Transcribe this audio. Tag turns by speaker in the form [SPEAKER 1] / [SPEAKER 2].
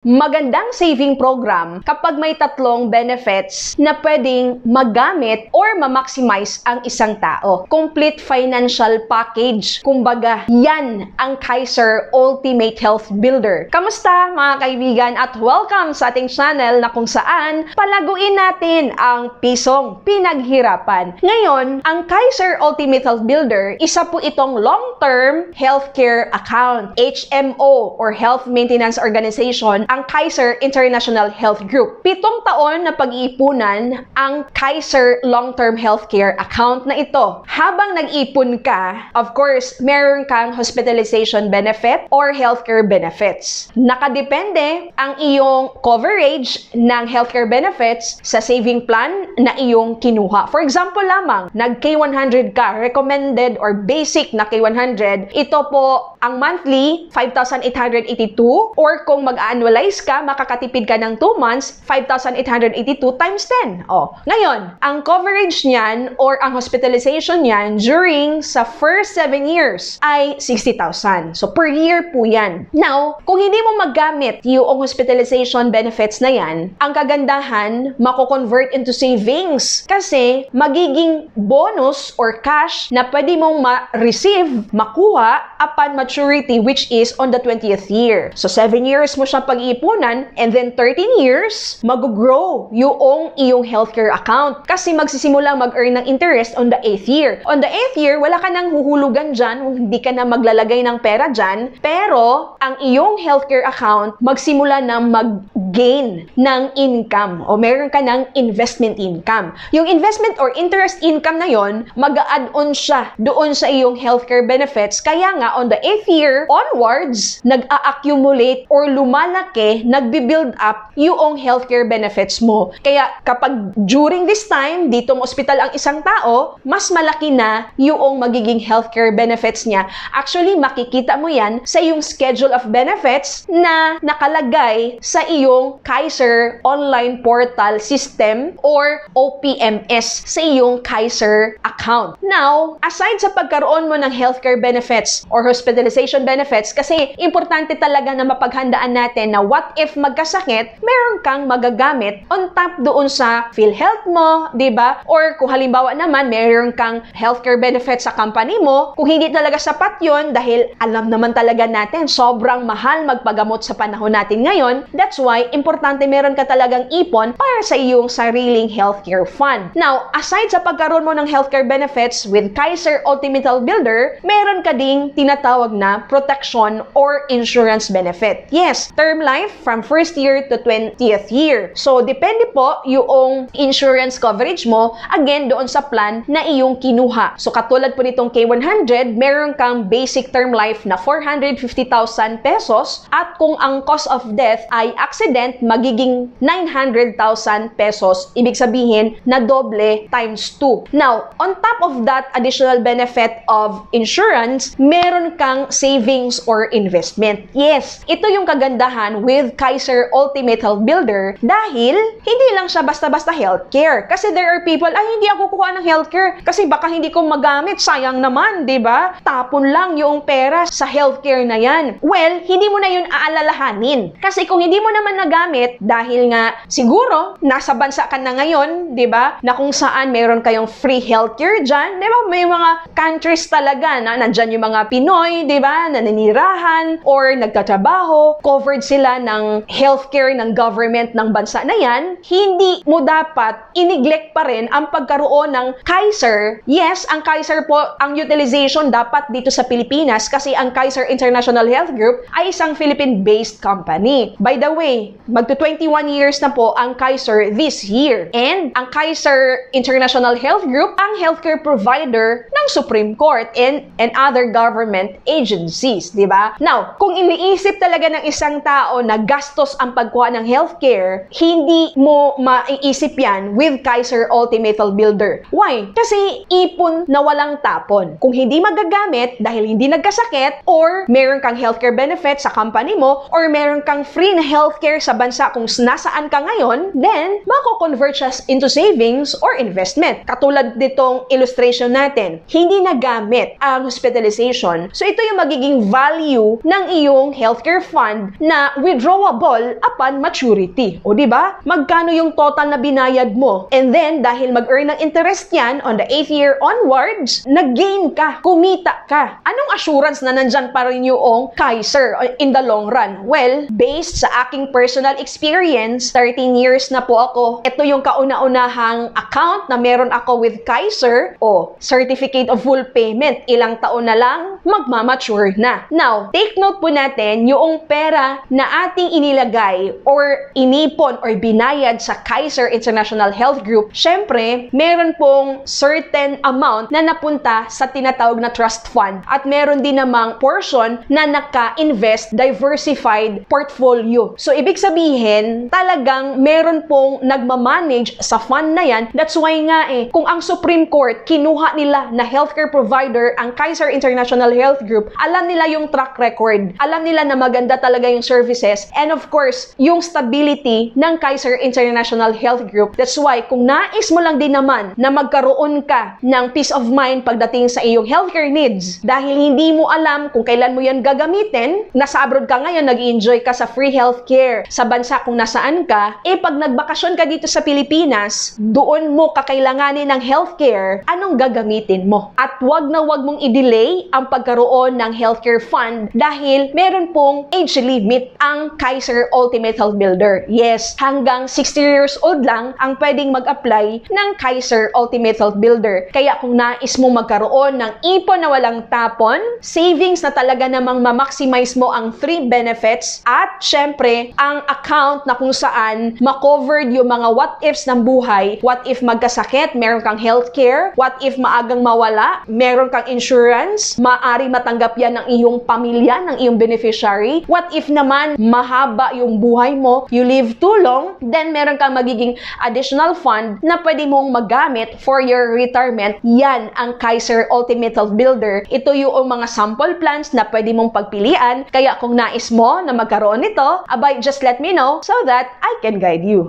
[SPEAKER 1] Magandang saving program kapag may tatlong benefits na pwedeng magamit or ma-maximize ang isang tao. Complete financial package. Kumbaga, yan ang Kaiser Ultimate Health Builder. Kamusta mga kaibigan at welcome sa ating channel na kung saan palaguin natin ang pisong pinaghirapan. Ngayon, ang Kaiser Ultimate Health Builder, isa po itong long-term healthcare account, HMO or Health Maintenance Organization, ang Kaiser International Health Group. 7 taon na pag-iipunan ang Kaiser Long-Term Healthcare Account na ito. Habang nag-ipon ka, of course, meron kang hospitalization benefit or healthcare benefits. Nakadepende ang iyong coverage ng healthcare benefits sa saving plan na iyong kinuha. For example lamang, nag-K100 ka, recommended or basic na K100, ito po ang monthly 5,882 or kung mag-annualize ka, makakatipid ka ng 2 months, 5,882 times 10. Ngayon, ang coverage niyan or ang hospitalization niyan during sa first 7 years ay 60,000. So, per year po yan. Now, kung hindi mo magamit yung hospitalization benefits na yan, ang kagandahan, mako-convert into savings kasi magiging bonus or cash na pwede mong ma-receive, makuha upon maturity which is on the 20th year. So, 7 years mo siya pag-iipunan and then 13 years, mag-grow yung iyong healthcare account kasi magsisimulang mag-earn ng interest on the 8th year. On the 8th year, wala ka nang huhulugan dyan, hindi ka na maglalagay ng pera dyan, pero ang iyong healthcare account magsimula na mag-gain ng income o meron ka ng investment income. Yung investment or interest income na yon, mag-a-add-on siya doon sa iyong healthcare benefits. Kaya nga, on the 8th year onwards, nag-a-accumulate or lumalaki, nagbi-build up yung healthcare benefits mo. Kaya kapag during this time, ditong ospital ang isang tao, mas malaki na yung magiging healthcare benefits niya. Actually, makikita mo yan sa iyong schedule of benefits na nakalagay sa iyong Kaiser Online Portal System or OPMS sa iyong Kaiser account. Now, aside sa pagkaroon mo ng healthcare benefits or hospitalization benefits, kasi importante talaga na mapaghandaan natin na what if magkasakit, meron kang magagamit on top doon sa PhilHealth mo, di ba? Or kung halimbawa naman, meron kang healthcare benefits sa company mo, kung hindi talaga sapat yun, dahil alam naman talaga natin, sobrang mahal magpagamot sa panahon natin ngayon, that's why, importante meron ka talagang ipon para sa iyong sariling healthcare fund. Now, aside sa pagkaroon mo ng healthcare benefits with Kaiser Ultimate Health Builder, meron ka ding tinatawag na protection or insurance benefit. Yes, term life from first year to 20th year. So, depende po yung insurance coverage mo, again, doon sa plan na iyong kinuha. So, katulad po nitong K100, meron kang basic term life na 450,000 pesos at kung ang cause of death ay accident, magiging 900,000 pesos. Ibig sabihin na doble times 2. Now, on top of that additional benefit of insurance, meron kang savings or investment. Yes, ito yung kagandahan with Kaiser Ultimate Health Builder dahil hindi lang siya basta-basta healthcare. Kasi there are people, ay hindi ako kukuha ng healthcare kasi baka hindi ko magamit, sayang naman, di ba? Tapon lang yung pera sa healthcare na yan. Well, hindi mo na yun aalalahanin. Kasi kung hindi mo naman nagamit, dahil nga siguro nasa bansa ka na ngayon, di ba? Na kung saan meron kayong free healthcare dyan, di ba? May mga countries talaga na nandyan yung mga Pinoy, di ba? Naninirahan or nagtatrabaho, covered sila ng healthcare ng government ng bansa na yan, hindi mo dapat i-neglect pa rin ang pagkaroon ng Kaiser. Yes, ang Kaiser po, ang utilization dapat dito sa Pilipinas kasi ang Kaiser International Health Group ay isang Philippine-based company. By the way, magto 21 years na po ang Kaiser this year. And ang Kaiser International Health Group, ang healthcare provider ng Supreme Court and other government agencies, di ba? Now, kung iniisip talaga ng isang tao na gastos ang pagkuha ng healthcare, hindi mo maiisip yan with Kaiser Ultimate Health Builder. Why? Kasi ipon na walang tapon. Kung hindi magagamit dahil hindi nagkasakit or meron kang healthcare benefit sa company mo or meron kang free na healthcare sa bansa kung nasaan ka ngayon, then mako-convert siya into savings or investment. Katulad nitong illustration natin, hindi nagamit ang hospitalization. So ito yung magiging value ng iyong healthcare fund na withdrawable upon maturity. O di ba? Magkano yung total na binayad mo? And then dahil mag-earn ng interest yan on the 8th year onwards, nag-gain ka, kumita ka. Anong assurance na nandyan pa rin yung Kaiser in the long run? Well, based sa aking personal experience, 13 years na po ako, ito yung kauna-unahang account na meron ako with Kaiser o certificate of full payment. Ilang taon na lang, magmamature na. Now, take note po natin yung pera na ating inilagay or inipon or binayad sa Kaiser International Health Group. Syempre, meron pong certain amount na napunta sa tinatawag na trust fund at meron din namang portion na naka-invest diversified portfolio. So, ibig sabihin, talagang meron pong nagmamanage sa fund na yan. That's why nga kung ang Supreme Court kinuha nila na healthcare provider ang Kaiser International Health Group, alam nila yung track record, alam nila na maganda talaga yung services, and of course, yung stability ng Kaiser International Health Group. That's why, kung nais mo lang din naman na magkaroon ka ng peace of mind pagdating sa iyong healthcare needs, dahil hindi mo alam kung kailan mo yan gagamitin, nasa abroad ka ngayon, nag-enjoy ka sa free healthcare sa bansa kung nasaan ka, pag nagbakasyon ka dito sa Pilipinas, doon mo kakailanganin ng healthcare, anong gagamitin mo? At wag na wag mong i-delay ang pagkaroon ng healthcare fund dahil meron pong age limit ang Kaiser Ultimate Health Builder. Yes, hanggang 60 years old lang ang pwedeng mag-apply ng Kaiser Ultimate Health Builder. Kaya kung nais mo magkaroon ng ipon na walang tapon, savings na talaga namang ma-maximize mo ang 3 benefits at syempre ang account na kung saan ma-covered yung mga what-ifs ng buhay. What if magkasakit, meron kang healthcare? What if maagang mawala, meron kang insurance? Maaari matanggap yan ng iyong pamilya, ng iyong beneficiary? What if naman mahaba yung buhay mo, you live too long, then meron kang magiging additional fund na pwede mong magamit for your retirement. Yan ang Kaiser Ultimate Health Builder. Ito yung mga sample plans na pwede mong pagpilian. Kaya kung nais mo na magkaroon nito, abay, just let me know so that I can guide you.